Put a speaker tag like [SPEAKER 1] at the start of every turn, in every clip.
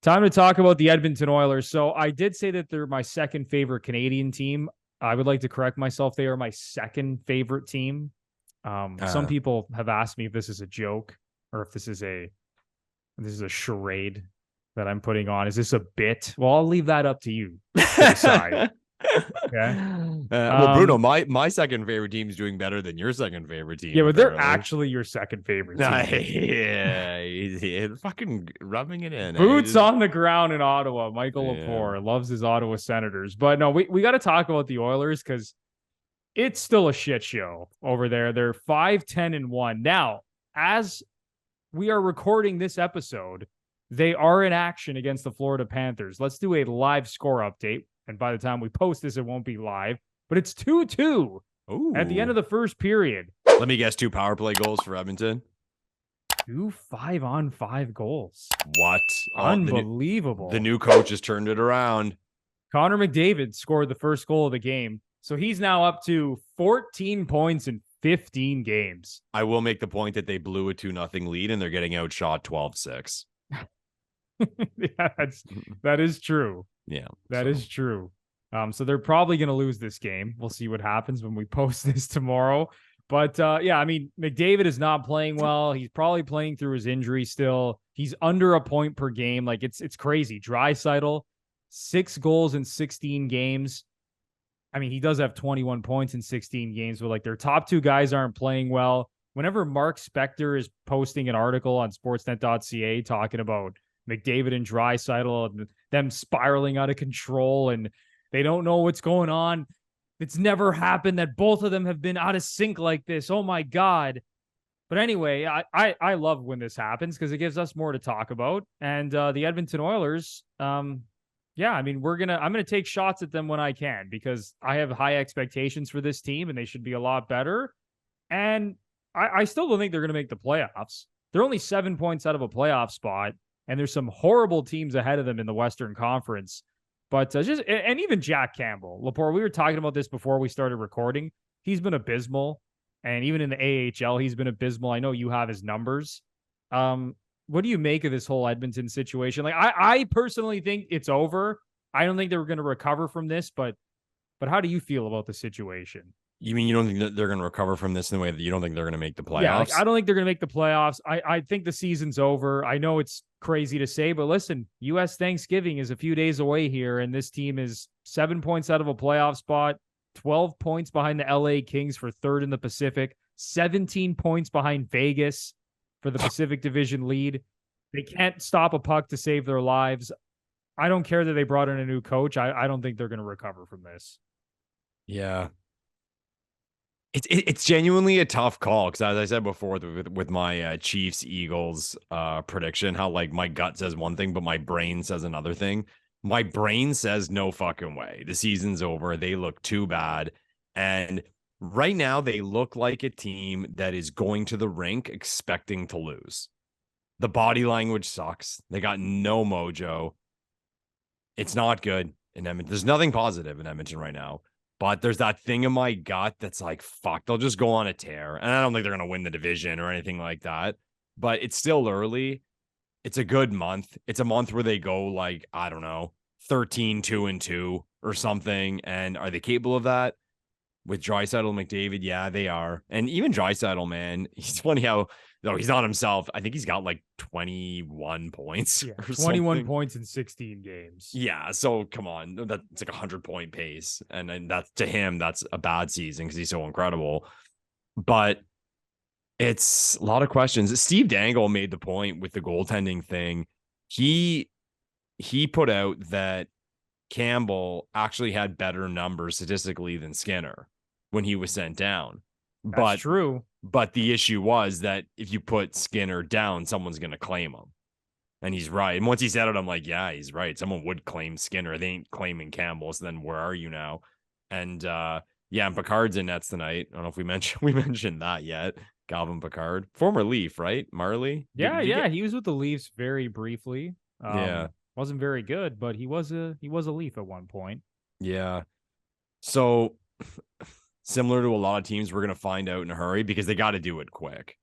[SPEAKER 1] Time to talk about the Edmonton Oilers. So I did say that they're my second favorite Canadian team. I would like to correct myself. They are my second favorite team. Some people have asked me if this is a joke or if this is a charade that I'm putting on. Is this a bit? Well, I'll leave that up to you to decide. Okay.
[SPEAKER 2] Well, Bruno, my second favorite team is doing better than your second favorite team.
[SPEAKER 1] Yeah, but they're actually your second favorite team.
[SPEAKER 2] Yeah, he's fucking rubbing it in.
[SPEAKER 1] Boots on the ground in Ottawa. Michael Lepore loves his Ottawa Senators. But no, we got to talk about the Oilers because it's still a shit show over there. They're 5-10-1. Now, as we are recording this episode, they are in action against the Florida Panthers. Let's do a live score update. And by the time we post this, it won't be live. But it's 2-2 at the end of the first period.
[SPEAKER 2] Let me guess, 2 power play goals for Edmonton.
[SPEAKER 1] 2 5-on-5 goals.
[SPEAKER 2] What?
[SPEAKER 1] Unbelievable.
[SPEAKER 2] The new coach has turned it around.
[SPEAKER 1] Connor McDavid scored the first goal of the game. So he's now up to 14 points in 15 games.
[SPEAKER 2] I will make the point that they blew a 2-0 lead and they're getting outshot 12-6.
[SPEAKER 1] Yeah, that is true.
[SPEAKER 2] Yeah,
[SPEAKER 1] that is true. So they're probably going to lose this game. We'll see what happens when we post this tomorrow. But yeah, I mean, McDavid is not playing well. He's probably playing through his injury still. He's under a point per game. Like it's crazy. Draisaitl, 6 goals in 16 games. I mean, he does have 21 points in 16 games, but like their top 2 guys aren't playing well. Whenever Mark Spector is posting an article on sportsnet.ca talking about McDavid and Draisaitl and them spiraling out of control and they don't know what's going on. It's never happened that both of them have been out of sync like this. Oh my God. But anyway, I love when this happens because it gives us more to talk about. And the Edmonton Oilers, yeah, I mean, I'm going to take shots at them when I can because I have high expectations for this team and they should be a lot better. And I still don't think they're going to make the playoffs. They're only 7 points out of a playoff spot. And there's some horrible teams ahead of them in the Western Conference. But and even Jack Campbell, Lepore, we were talking about this before we started recording. He's been abysmal. And even in the AHL, he's been abysmal. I know you have his numbers. What do you make of this whole Edmonton situation? Like, I personally think it's over. I don't think they were going to recover from this, but how do you feel about the situation?
[SPEAKER 2] You mean you don't think that they're going to recover from this in the way that you don't think they're going to make the playoffs?
[SPEAKER 1] Yeah, like, I don't think they're going to make the playoffs. I think the season's over. I know it's crazy to say, but listen, U.S. Thanksgiving is a few days away here, and this team is 7 points out of a playoff spot, 12 points behind the LA Kings for third in the Pacific, 17 points behind Vegas for the Pacific Division lead. They can't stop a puck to save their lives. I don't care that they brought in a new coach. I don't think they're going to recover from this.
[SPEAKER 2] Yeah. It's genuinely a tough call because, as I said before, with my Chiefs Eagles prediction, how like my gut says one thing, but my brain says another thing. My brain says no fucking way. The season's over. They look too bad. And right now, they look like a team that is going to the rink expecting to lose. The body language sucks. They got no mojo. It's not good in Edmonton. There's nothing positive in Edmonton right now. But there's that thing in my gut that's like, fuck, they'll just go on a tear. And I don't think they're going to win the division or anything like that. But it's still early. It's a good month. It's a month where they go like, I don't know, 13-2-2 or something. And are they capable of that? With Draisaitl, McDavid, yeah, they are. And even Draisaitl, man, he's funny how, though he's not himself. I think he's got like 21 points.
[SPEAKER 1] Yeah, 21 points in 16 games.
[SPEAKER 2] Yeah, so come on. That's like a 100-point pace. And that's, to him, that's a bad season because he's so incredible. But it's a lot of questions. Steve Dangle made the point with the goaltending thing. He put out that Campbell actually had better numbers statistically than Skinner when he was sent down.
[SPEAKER 1] That's true.
[SPEAKER 2] But the issue was that if you put Skinner down, someone's going to claim him. And he's right. And once he said it, I'm like, yeah, he's right. Someone would claim Skinner. They ain't claiming Campbell. So then where are you now? And yeah, and Picard's in nets tonight. I don't know if we mentioned that yet. Calvin Picard, former Leaf, right? Marley?
[SPEAKER 1] Yeah. He was with the Leafs very briefly.
[SPEAKER 2] Yeah.
[SPEAKER 1] Wasn't very good, but he was a Leaf at one point.
[SPEAKER 2] Yeah. So similar to a lot of teams, we're going to find out in a hurry because they got to do it quick.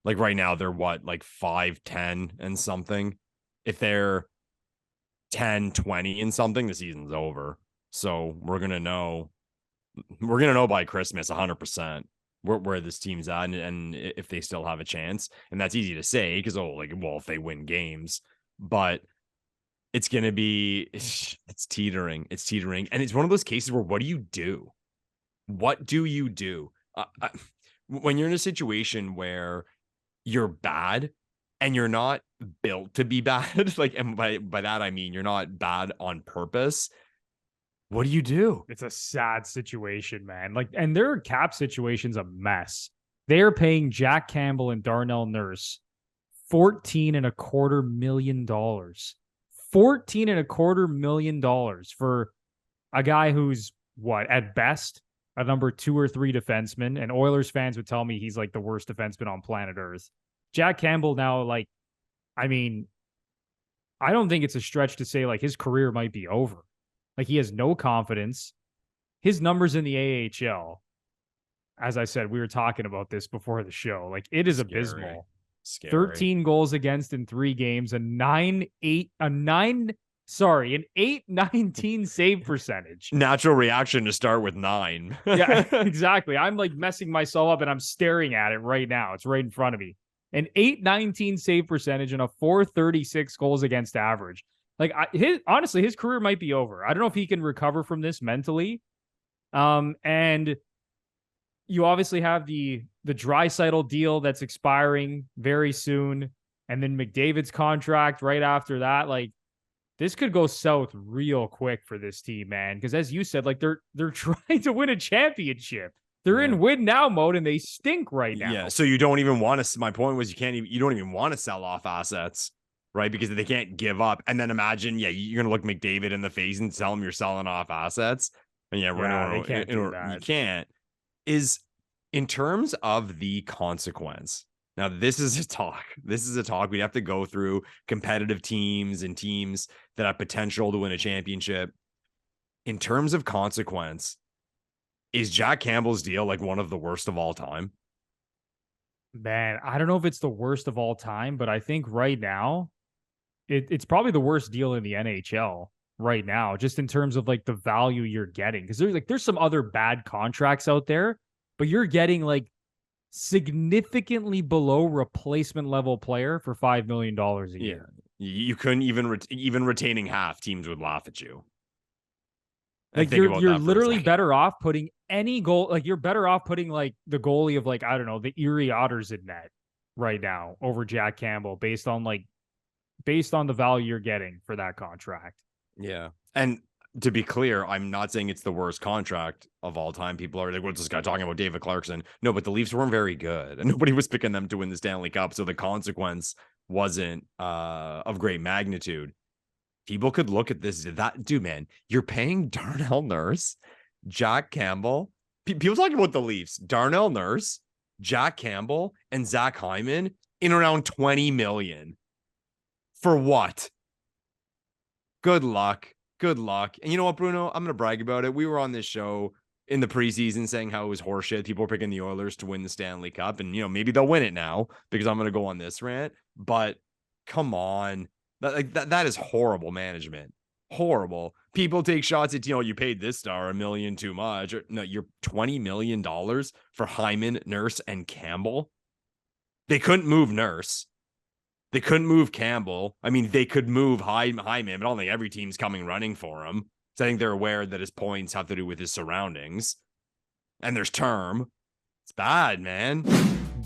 [SPEAKER 2] Like right now, they're what, like 5-10 and something. If they're 10, 20 and something, the season's over. So we're going to know by Christmas 100% where this team's at and if they still have a chance. And that's easy to say because, if they win games, but it's going to be, it's teetering. And it's one of those cases where what do you do? What do you do? When you're in a situation where you're bad and you're not built to be bad, and by that, I mean, you're not bad on purpose. What do you do?
[SPEAKER 1] It's a sad situation, man. And their cap situation's a mess. They are paying Jack Campbell and Darnell Nurse $14.25 million. $14.25 million for a guy who's at best a number 2 or 3 defenseman. And Oilers fans would tell me he's like the worst defenseman on planet Earth. Jack Campbell now, I don't think it's a stretch to say his career might be over. He has no confidence. His numbers in the AHL, as I said, we were talking about this before the show. It is abysmal.
[SPEAKER 2] Scary.
[SPEAKER 1] 13 goals against in 3 games, an 819 save percentage.
[SPEAKER 2] Natural reaction to start with 9.
[SPEAKER 1] Yeah, exactly. I'm messing myself up and I'm staring at it right now. It's right in front of me. An 819 save percentage and a 436 goals against average. Honestly, his career might be over. I don't know if he can recover from this mentally. And you obviously have the Draisaitl deal that's expiring very soon. And then McDavid's contract right after that. This could go south real quick for this team, man. Because as you said, they're trying to win a championship. They're in win now mode and they stink right now.
[SPEAKER 2] Yeah. So you don't even want to, my point was you don't even want to sell off assets, right? Because they can't give up. And then imagine, you're going to look McDavid in the face and tell him you're selling off assets. And you can't. Is in terms of the consequence. Now, this is a talk. We'd have to go through competitive teams and teams that have potential to win a championship. In terms of consequence, is Jack Campbell's deal one of the worst of all time?
[SPEAKER 1] Man, I don't know if it's the worst of all time, but I think right now it's probably the worst deal in the NHL right now, just in terms of the value you're getting. Because there's some other bad contracts out there, but you're getting significantly below replacement level player for $5 million a year.
[SPEAKER 2] You couldn't even retaining half, teams would laugh at you.
[SPEAKER 1] You're literally better off putting any goal. You're better off putting the goalie of I don't know, the Erie Otters in net right now over Jack Campbell based on the value you're getting for that contract.
[SPEAKER 2] Yeah. And to be clear, I'm not saying it's the worst contract of all time. People are what's this guy talking about, David Clarkson? No, but the Leafs weren't very good and nobody was picking them to win the Stanley Cup. So the consequence wasn't of great magnitude. People could look at this. Dude, man, you're paying Darnell Nurse, Jack Campbell. People talking about the Leafs, Darnell Nurse, Jack Campbell, and Zach Hyman in around $20 million. For what? Good luck. And you know what, Bruno? I'm going to brag about it. We were on this show in the preseason saying how it was horseshit. People were picking the Oilers to win the Stanley Cup. And, maybe they'll win it now because I'm going to go on this rant. But come on. That is horrible management. Horrible. People take shots at, you paid this star $1 million too much. Or, no, you're $20 million for Hyman, Nurse, and Campbell. They couldn't move Nurse. They couldn't move Campbell. I mean, they could move Hyman, but I don't think every team's coming running for him. So I think they're aware that his points have to do with his surroundings. And there's term. It's bad, man.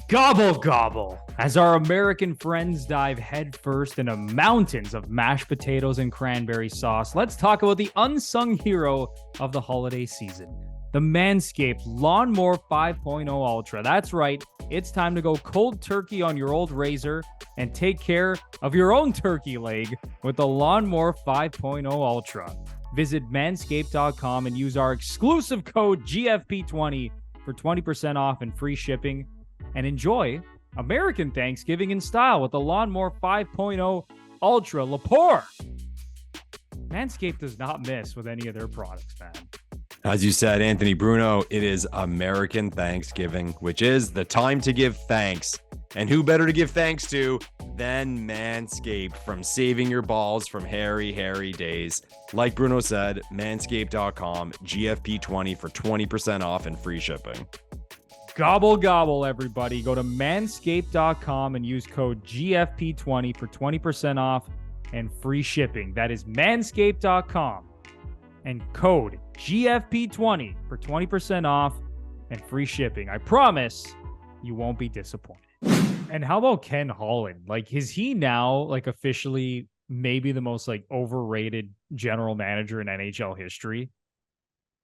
[SPEAKER 1] Gobble, gobble. As our American friends dive headfirst into mountains of mashed potatoes and cranberry sauce, let's talk about the unsung hero of the holiday season, the Manscaped Lawnmower 5.0 Ultra. That's right. It's time to go cold turkey on your old razor and take care of your own turkey leg with the Lawnmower 5.0 Ultra. Visit manscaped.com and use our exclusive code GFP20 for 20% off and free shipping. And enjoy American Thanksgiving in style with the Lawnmower 5.0 Ultra Lepore. Manscaped does not miss with any of their products, man.
[SPEAKER 2] As you said, Anthony Bruno, it is American Thanksgiving, which is the time to give thanks. And who better to give thanks to than Manscaped. From saving your balls from hairy days. Like Bruno said, manscaped.com, GFP20 for 20% off and free shipping.
[SPEAKER 1] Gobble, gobble, everybody. Go to manscaped.com and use code GFP20 for 20% off and free shipping. That is manscaped.com and code GFP20 for 20% off and free shipping. I promise you won't be disappointed. And how about Ken Holland? Like, is he now like officially maybe the most like overrated general manager in NHL history?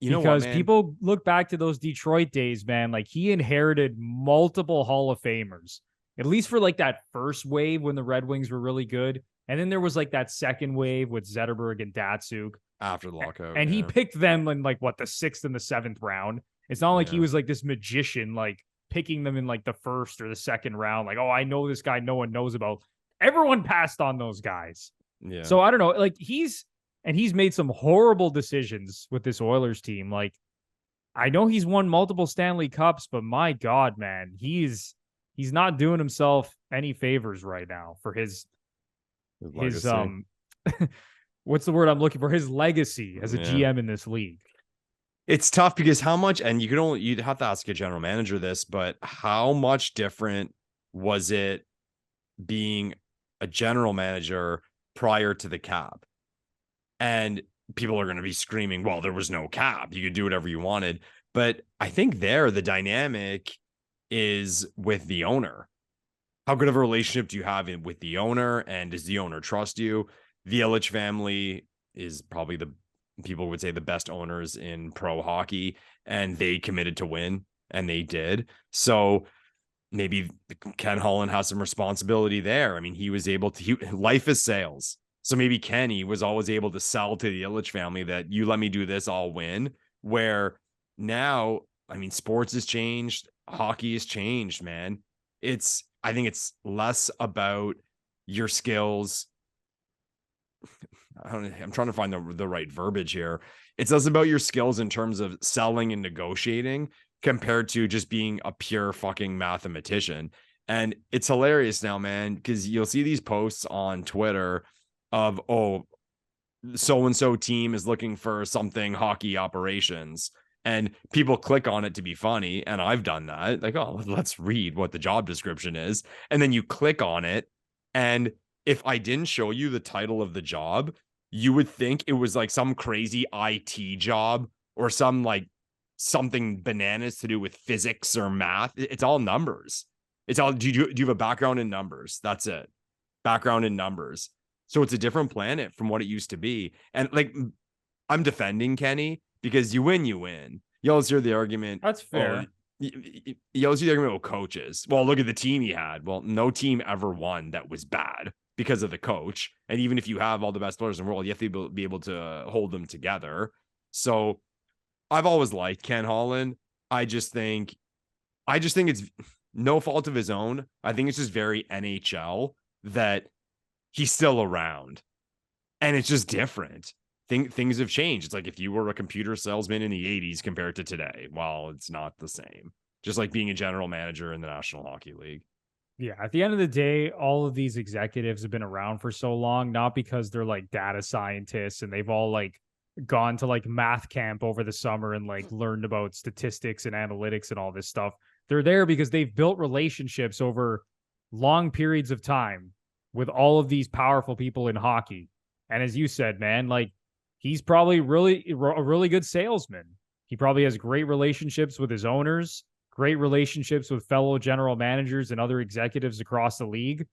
[SPEAKER 2] You know
[SPEAKER 1] because
[SPEAKER 2] what, man?
[SPEAKER 1] People look back to those Detroit days, man. Like, he inherited multiple Hall of Famers, at least for like that first wave when the Red Wings were really good. And then there was like that second wave with Zetterberg and Datsuk
[SPEAKER 2] After the lockout.
[SPEAKER 1] And he picked them in like what, the 6th and the 7th round. It's not like he was like this magician, like picking them in like the 1st or the 2nd round. Like, oh, I know this guy no one knows about. Everyone passed on those guys.
[SPEAKER 2] Yeah.
[SPEAKER 1] So I don't know. Like, he's made some horrible decisions with this Oilers team. Like, I know he's won multiple Stanley Cups, but my God, man, he's not doing himself any favors right now for his what's the word I'm looking for? His legacy as a GM in this league.
[SPEAKER 2] It's tough because how much, and you'd have to ask a general manager this, but how much different was it being a general manager prior to the cap? And people are going to be screaming, well, there was no cap. You could do whatever you wanted. But I think the dynamic is with the owner. How good of a relationship do you have with the owner? And does the owner trust you? The Ilitch family is probably people would say the best owners in pro hockey, and they committed to win, and they did. So maybe Ken Holland has some responsibility there. I mean, he was able to, life is sales. So maybe Kenny was always able to sell to the Ilitch family that you let me do this, I'll win. Where now, I mean, sports has changed. Hockey has changed, man. I think it's less about your skills. I'm trying to find the right verbiage here. It's less about your skills in terms of selling and negotiating compared to just being a pure fucking mathematician. And it's hilarious now, man, because you'll see these posts on Twitter of, oh, so-and-so team is looking for something hockey operations. And people click on it to be funny. And I've done that. Like, oh, let's read what the job description is. And then you click on it. And if I didn't show you the title of the job, you would think it was like some crazy IT job or some like something bananas to do with physics or math. It's all numbers. It's all, do you have a background in numbers? That's it. Background in numbers. So it's a different planet from what it used to be. And like, I'm defending Kenny because you win. You always hear the argument.
[SPEAKER 1] That's fair.
[SPEAKER 2] You always hear the argument with coaches. Well, look at the team he had. Well, no team ever won that was bad because of the coach. And even if you have all the best players in the world, you have to be able to hold them together. So I've always liked Ken Holland. I just think it's no fault of his own. I think it's just very NHL that he's still around, and it's just different. Things have changed. It's like if you were a computer salesman in the 80s compared to today, well, it's not the same. Just like being a general manager in the National Hockey League.
[SPEAKER 1] Yeah, at the end of the day, all of these executives have been around for so long, not because they're like data scientists and they've all like gone to like math camp over the summer and like learned about statistics and analytics and all this stuff. They're there because they've built relationships over long periods of time with all of these powerful people in hockey. And as you said, man, like, he's probably a really good salesman. He probably has great relationships with his owners, great relationships with fellow general managers and other executives across the league.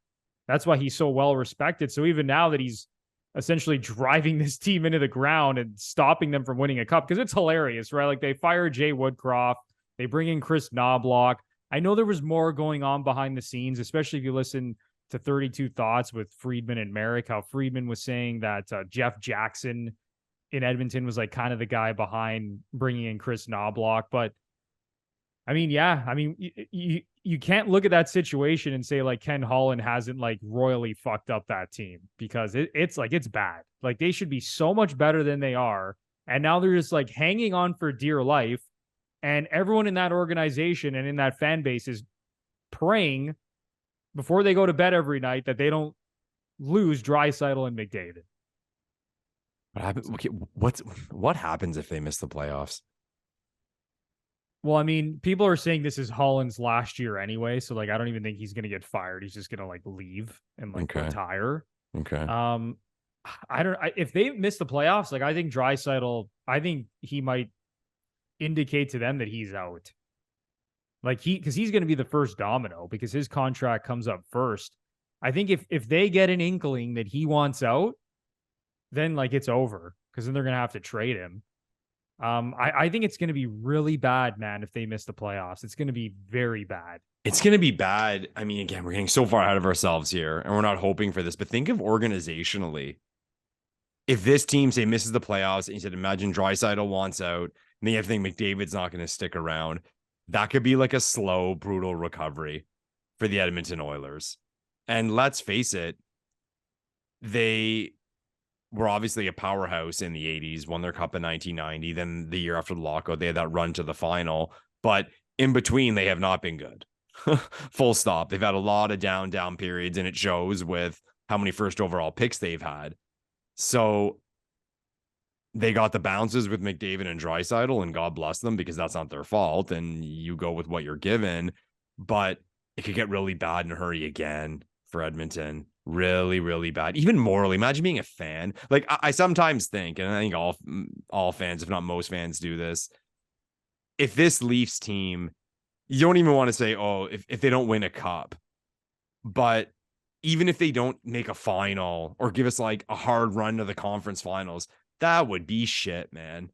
[SPEAKER 1] That's why he's so well respected. So even now that he's essentially driving this team into the ground and stopping them from winning a cup, because it's hilarious, right? Like, they fire Jay Woodcroft, they bring in Chris Knobloch. I know there was more going on behind the scenes, especially if you listen to 32 Thoughts with Friedman and Merrick, how Friedman was saying that Jeff Jackson in Edmonton was like kind of the guy behind bringing in Chris Knobloch. But I mean, yeah, I mean, you can't look at that situation and say like Ken Holland hasn't like royally fucked up that team, because it's bad. Like, they should be so much better than they are. And now they're just like hanging on for dear life. And everyone in that organization and in that fan base is praying before they go to bed every night that they don't lose Draisaitl and McDavid.
[SPEAKER 2] Okay, what happens if they miss the playoffs?
[SPEAKER 1] Well, I mean, people are saying this is Holland's last year anyway, so like I don't even think he's gonna get fired. He's just gonna like leave and like retire.
[SPEAKER 2] Okay.
[SPEAKER 1] If they miss the playoffs, like I think Draisaitl, I think he might indicate to them that he's out. Like because he's going to be the first domino because his contract comes up first. I think if they get an inkling that he wants out, then like it's over because then they're going to have to trade him. I think it's going to be really bad, man, if they miss the playoffs. It's going to be very bad.
[SPEAKER 2] It's going to be bad. I mean, again, we're getting so far ahead of ourselves here and we're not hoping for this, but think of organizationally. If this team, say, misses the playoffs and you said, imagine Draisaitl wants out and then you have to think McDavid's not going to stick around. That could be like a slow, brutal recovery for the Edmonton Oilers. And let's face it, they were obviously a powerhouse in the 80s, won their cup in 1990. Then the year after the lockout, they had that run to the final. But in between, they have not been good. Full stop. They've had a lot of down periods, and it shows with how many first overall picks they've had. So they got the bounces with McDavid and Draisaitl, and God bless them because that's not their fault. And you go with what you're given, but it could get really bad in a hurry again for Edmonton. Really, really bad. Even morally, imagine being a fan. Like I sometimes think, and I think all fans, if not most fans, do this. If this Leafs team, you don't even want to say, oh, if they don't win a cup, but even if they don't make a final or give us like a hard run to the conference finals, that would be shit, man.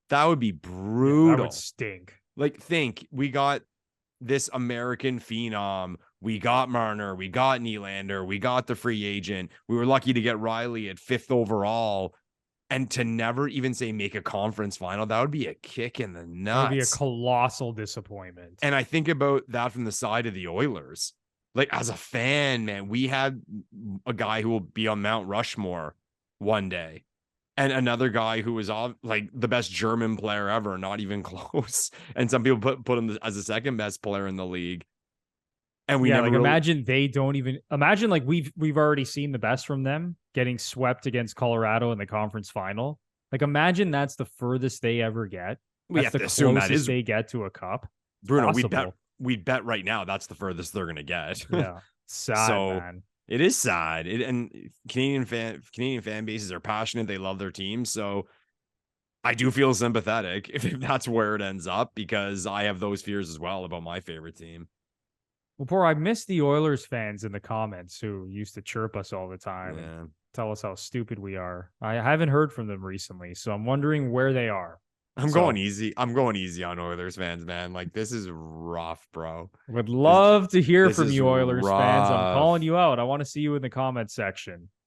[SPEAKER 2] That would be brutal.
[SPEAKER 1] Yeah, that would stink.
[SPEAKER 2] Like, think we got this American phenom. We got Marner. We got Nylander. We got the free agent. We were lucky to get Riley at 5th overall. And to never even say make a conference final, that would be a kick in the nuts.
[SPEAKER 1] That would be a colossal disappointment.
[SPEAKER 2] And I think about that from the side of the Oilers. Like, as a fan, man, we had a guy who will be on Mount Rushmore one day. And another guy who was like the best German player ever, not even close. And some people put him as the second best player in the league. And we never
[SPEAKER 1] like imagine they don't even imagine like we've already seen the best from them getting swept against Colorado in the conference final. Like imagine that's the furthest they ever get.
[SPEAKER 2] We have to assume that is
[SPEAKER 1] they get to a cup.
[SPEAKER 2] Bruno, we'd bet right now that's the furthest they're gonna get.
[SPEAKER 1] Yeah. Sad, man.
[SPEAKER 2] It is sad. And Canadian fan bases are passionate. They love their team. So I do feel sympathetic if that's where it ends up, because I have those fears as well about my favorite team.
[SPEAKER 1] Well, I miss the Oilers fans in the comments who used to chirp us all the time and tell us how stupid we are. I haven't heard from them recently, so I'm wondering where they are.
[SPEAKER 2] I'm going easy on Oilers fans, man. Like, this is rough, bro.
[SPEAKER 1] Would love to hear from you, Oilers fans. I'm calling you out. I want to see you in the comments section.